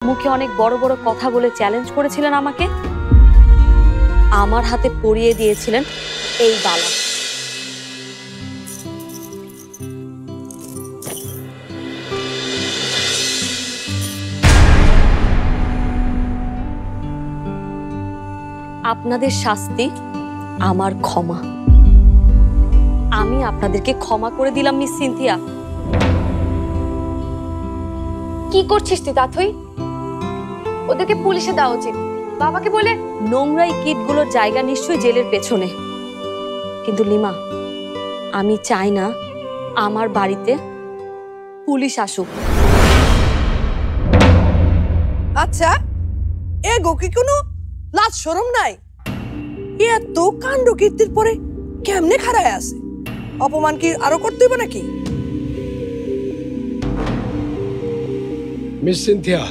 মুখে অনেক বড় বড় কথা বলে চ্যালেঞ্জ করেছিলেন আমাকে, আমার হাতে পরিয়ে দিয়েছিলেন এই বালা। আপনাদের শাস্তি আমার ক্ষমা। আমি আপনাদেরকে ক্ষমা করে দিলাম মিস সিনথিয়া। কি করছিস তুই তাথই? ওদেরকে পুলিশে দেওয়া উচিত। বাবাকে বলে নোংরা এই কিটগুলোর জায়গা নিশ্চয়ই জেলের পেছনে, কিন্তু লিমা আমি চাই না আমার বাড়িতে পুলিশ আসুক। আচ্ছা এ গোকি কোনো লাজ শরম নাই? এত কাণ্ড কীর্তির পরে কেমনে খাড়ায় আছে? অপমান কি আরো করতে হবে নাকি? মিস সিনথিয়া,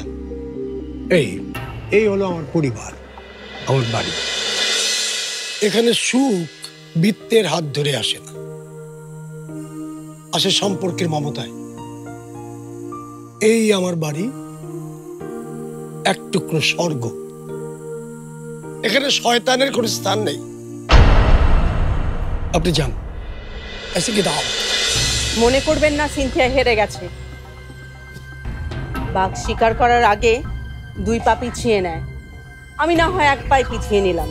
এই হলো আমার পরিবার, আমার বাড়ি। এখানে সুখ বৃত্তের হাত ধরে আসে না, আসে সম্পর্কের মমতায়। এই আমার বাড়ি, এক টুকরো স্বর্গ। এখানে শয়তানের কোনো স্থান নেই। আপনি যান, এসে কি দাও। মনে করবেন না সিনথিয়া হেরে গেছে। বাঘ শিকার করার আগে 2 পা পিছিয়ে নেয়। আমি না হয় 1 পায়ে পিছিয়ে নিলাম।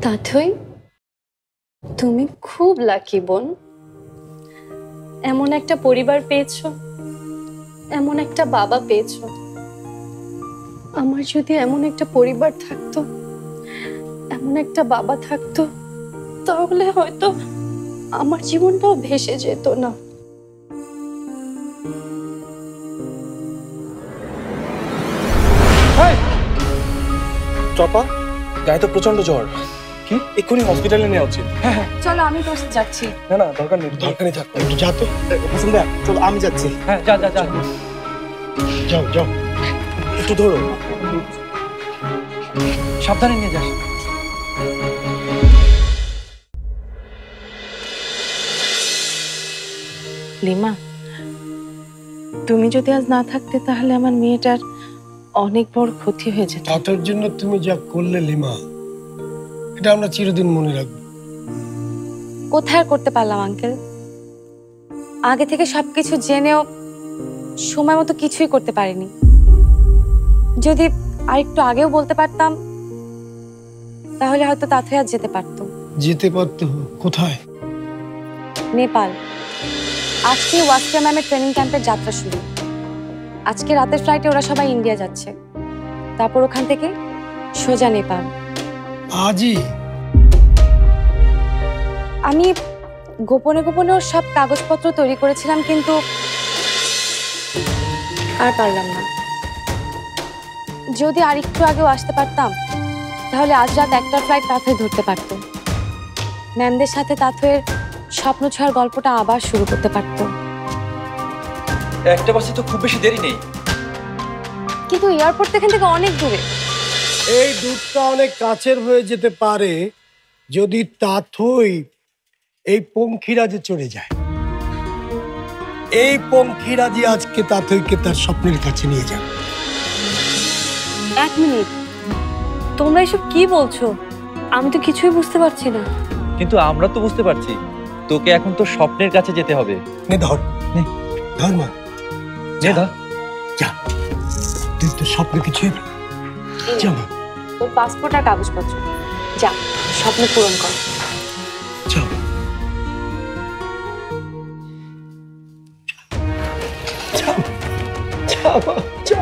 তাথই, তুমি খুব লাকি বোন। এমন একটা পরিবার পেয়েছো, এমন একটা বাবা পেয়েছো। আমার যদি এমন একটা পরিবার থাকতো, এমন একটা বাবা থাকতো, তাহলে হয়তো আমার জীবনটাও ভেসে যেত না। চপা, গায়ে তো প্রচন্ড জ্বর। কি এক্ষুনি হসপিটালে নেওয়া উচিত? হ্যাঁ হ্যাঁ চলো, আমি তোর সাথে যাচ্ছি। না না, দরকার নেই। দরকারই থাক, একটু যা তো। হোসেন ভাইয়া চলো, আমি যাচ্ছি। হ্যাঁ যা যা যা, যাও যাও, একটু ধরো, সাবধানে নিয়ে যাস। লিমা, তুমি যদি আজ না থাকতে তাহলে আমার মেয়েটার অনেক বড় ক্ষতি হয়ে যেত। তার জন্য তুমি যা করলে লিমা, এটা আমরা চিরদিন মনে রাখবো। কোথায় করতে পারলাম আঙ্কেল? আগে থেকে সবকিছু জেনেও সময় মতো কিছুই করতে পারিনি। যদি আরেকটু আগেও বলতে পারতাম তাহলে হয়তো তাথই আজ যেতে পারতো। যেতে পারতো কোথায়? নেপাল। আজকে ওয়াস্কা ম্যামের ট্রেনিং ক্যাম্পের যাত্রা শুরু। আজকে রাতের ফ্লাইটে ওরা সবাই ইন্ডিয়া যাচ্ছে, তারপর ওখান থেকে সোজা নেপাল। আজই? আমি গোপনে গোপনে ওর সব কাগজপত্র তৈরি করেছিলাম, কিন্তু আর পারলাম না। যদি আরেকটু আগেও আসতে পারতাম তাহলে আজ রাত 1টার ফ্লাইট তাথই ধরতে পারত। ম্যামদের সাথে তাথইয়ের স্বপ্ন ছোঁয়ার গল্পটা আবার শুরু করতে পারত। 1টা বাসে তো খুব বেশি দেরি নেই। কিন্তু এয়ারপোর্ট এখান থেকে অনেক দূরে। এই দূরটা অনেক কাছের হয়ে যেতে পারে যদি তাথই এই পঙ্খিরাজে চড়ে যায়। এই পঙ্খিরাজি আজকে তাথইকে তার স্বপ্নের কাছে নিয়ে যাবে। 1 মিনিট, তোমরা এসব কি বলছো? আমি তো কিছুই বুঝতে পারছি না। কিন্তু আমরা তো বুঝতে পারছি, তোকে এখন তো স্বপ্নের কাছে যেতে হবে। নে ধর, নে ধর মা, নে ধর, যা, তুই তো স্বপ্ন কিছু যা মা, তোর পাসপোর্ট আর কাগজপত্র, যা স্বপ্ন পূরণ কর। যা যা যা মা, যা।